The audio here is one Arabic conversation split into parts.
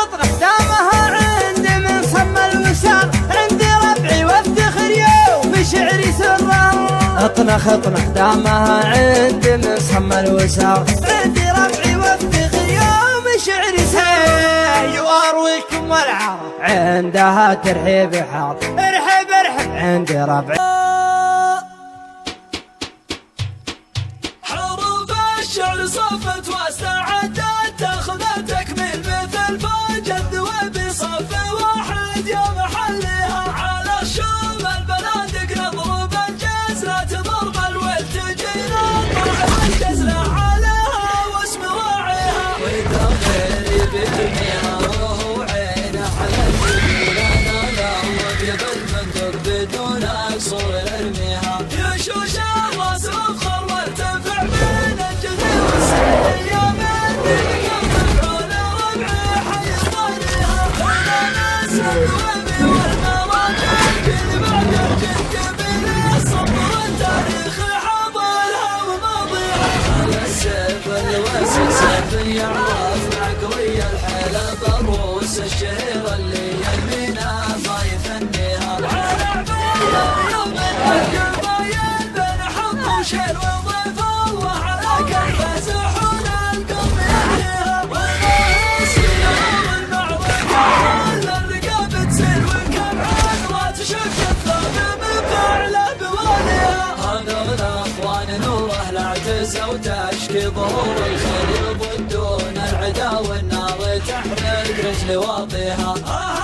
اطنخ دامها عندي من صم الوسار، عندي ربعي وافتخر يوم شعري سره. اطنخ دامها عندي من صم الوسار، عندي ربعي وافتخر يوم شعري سره. وارويكم والعرب عندها ترحيب حار، ارحب ارحب عندي ربعي. حروف الشعر صفت واستعدت تاخذ تكميل مثل فجد وبصف واحد يا محلها. على الشوم البنادق نضرب الجزرة تضرب الولد تجينا طلع الجزرة عليها واسم واعيها. واذا غيري برميها وهو عينه على الجبين انا لا وابيض الفندق بدون اقصر ارميها. يشوش الراس وافخر وارتفع من الجذع والسن يا من يقطعون ربعي حيطريها. وانا نسر وابي والمراجع كل بعد الجد بالصبر والتاريخ حاضرها وماضيها. على السيف الوسط سيف يعرف مع قوي الحيل ضروس الشهير اللي يمينه ما يثنيها. وعلى عبيد يوم القبايل بين حب وشيل وضيف الله على كيف سحون القلب يحييها. والناس فيها والمعركة الرقاب تسير والكبعان لا تشك الثوب بفعل بواليها. هذول اخوان نوره لا تزهى وتشكي ظهور الخير يضدون العدا والنار تحرق رجل واطيها.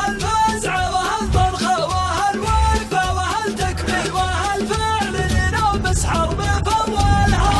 الفزعه وهالطرخه وهالوقفه وهالتكميل وهالفعل ينوبس حرب فضلها.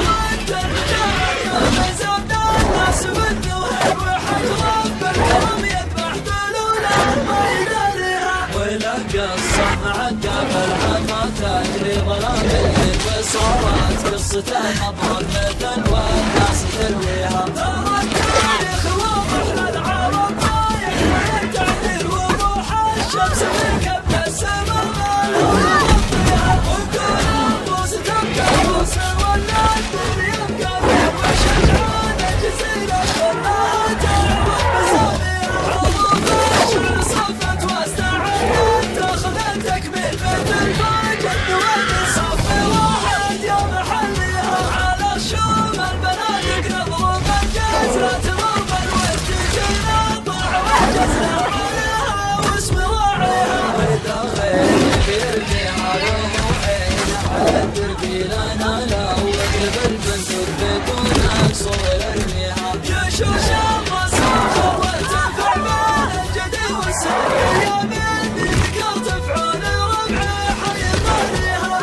وقت الرجال يوم زود الناس بالنوهر وحج رب الكرم يذبح دلوله ما يدريها. وله قصه معقب العظمه تجري ظلام الليل وصارت قصته مضرب مثل والناس ترويها. ترى التاريخ واضح للعرب ما يكمل التعديل وروح الشمس من كبد السما ما له يغطيها. وكل الروس تبقى روس ولا الدنيا يبقى بير وشجعان الجزيره كلها تعرف بساميها. حروف الشعر صفت واستعدت تاخذ التكميل مثل فجد وبصف واحد يا محلها. على الشوم البنادق نضرب الجزرة تضرب الولد تجينا طلع والجزرة عليها واسم واعيها. واذا غيري بيرميها وهو عينه على الدربيل انا لا واقلب البندق بدون اقصر ارميها. يشوش الراس وافخر وارتفع من الجدي والسن يا من يرتفعون ربعي حيطريها.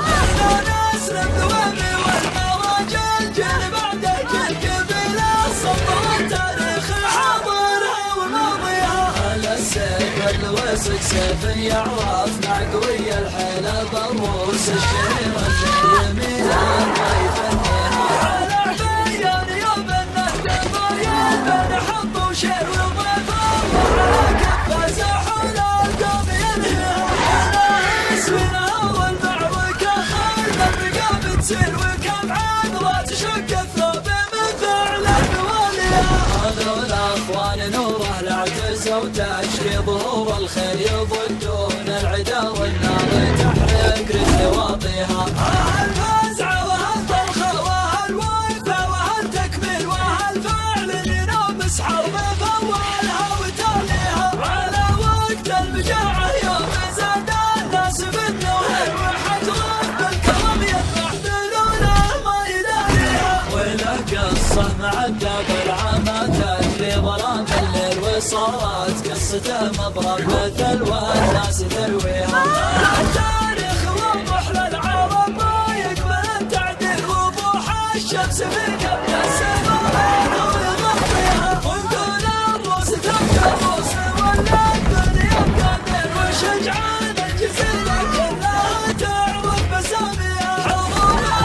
انا نسلم ذوبي والمراجل جيل بعد جيل قبل الصبر والتاريخ حاضرها وماضيها. على السيف الوسط سيف يعرف مع قوي الحيل ضروس الشهير اللي يمينه ما يثنيها. على عبيان يوم النهدة باين بين حب وشير وضيف الله على كفه سحول القوم ينهيها. الناس فينا والمعركة خلف الرقاب تسير والكبعان لا تشك الثوب من فعل بواليها. هذول اخوان نوره لا تزهى وتشكي ظهور الخير يضدون العدا والنار تحرق رجل واطيها. الفزعه وهالطرخه وهالوقفه وهالتكميل وهالفعل ينوبس حرب فضلها وتاليها. على وقت المجاعه يوم زاد الناس بالنوهر وحج رب الكرم يذبح دلوله ما يداريها. وله قصه معقب العامه تجري ظلام الليل وصارت قصته مضرب مثل والناس ترويها. التاريخ واضح للعرب ما يقبل التعديل وضوح الشمس في كبد السما ما له يغطيها. ونقول الروس تبقى روس ولا الدنيا يبقى بير وشجعان الجزيره كلها تعرف بساميها. حروف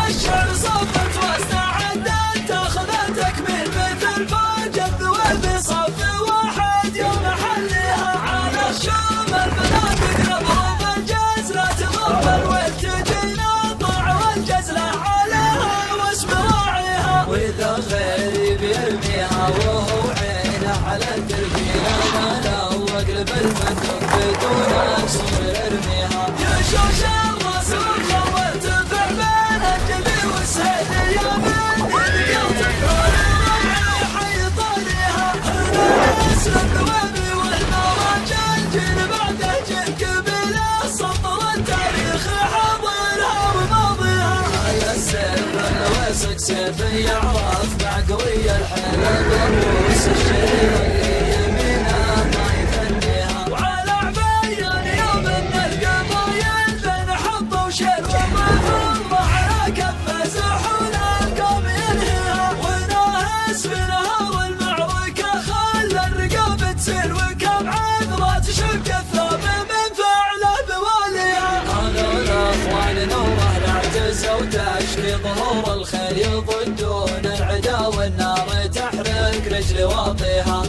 الشعر صفت واستعدت تاخذ تكميل مثل فجد وبصف واحد يا محلها. على الشوم البنادق نضرب الجزرة على التربية لا واقلب الفندق بدون اكسور ارميها يا شوش الرسول خبرت بعبان الجبي والسهل يا من قلت الحور ربعي حيطانيها انا اسلم بوابي والمراجل جيل بعده جيل قبله سطر التاريخ حاضرها وماضيها يا السيف الوسك سيف يعرف بعقوي الحلب الروس الشريف اللي يمينه ما يفنيها وعلى عبايان يوم من القبايل بين حب وشير ومفروض على كف زحول القوم ينهيها وناهس في نهار المعركة خلى الرقاب تسير وكم عذرة تشق الثوب من فعله بواليها هذول اخوان نوره نعجز وتشفي ظهور الخير يضدون العدا والنار تحرق رجل واطيها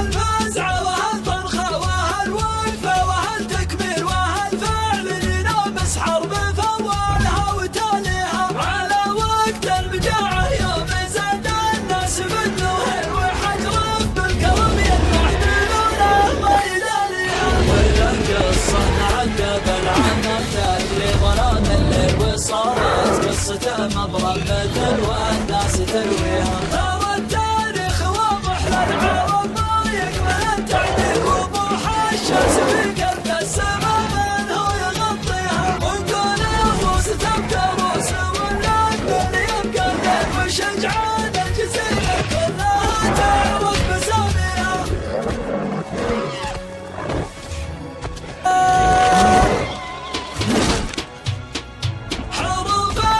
الفزعه وهالطرخه وهالوقفه وهالتكبير وهالفعل ينافس حرب فوالها وتاليها على وقت المجاعه يوم زاد الناس بالنهر وحجر بالكرم يذبح دلوله ما يداريها ولا قصه عقب العمر تجري ظلام الليل وصارت قصته مضرب مثل والناس ترويها ترى التاريخ واضح للعرب ما يكمل التعليق وضوح الشمس في قلب السماء من هو يغطيها ونقول الروس تبقى روس ولا الدنيا يبقى ذيب وشجعان الجزيرة كلها تعرف بساميها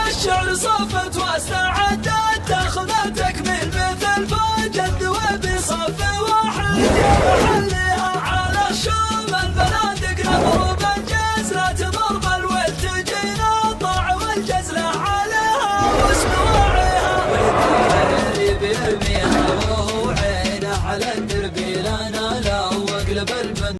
الشعر صفت واستعدت تاخذ تكميل مثل فوج الذوب صف واحد يا محليها على الشوم الفنادق نضرب الجزلة تضرب الويل تجينا طاع والجزلة عليها واسم واعيها والدار بيرميها وهو عينه على الدرب لنا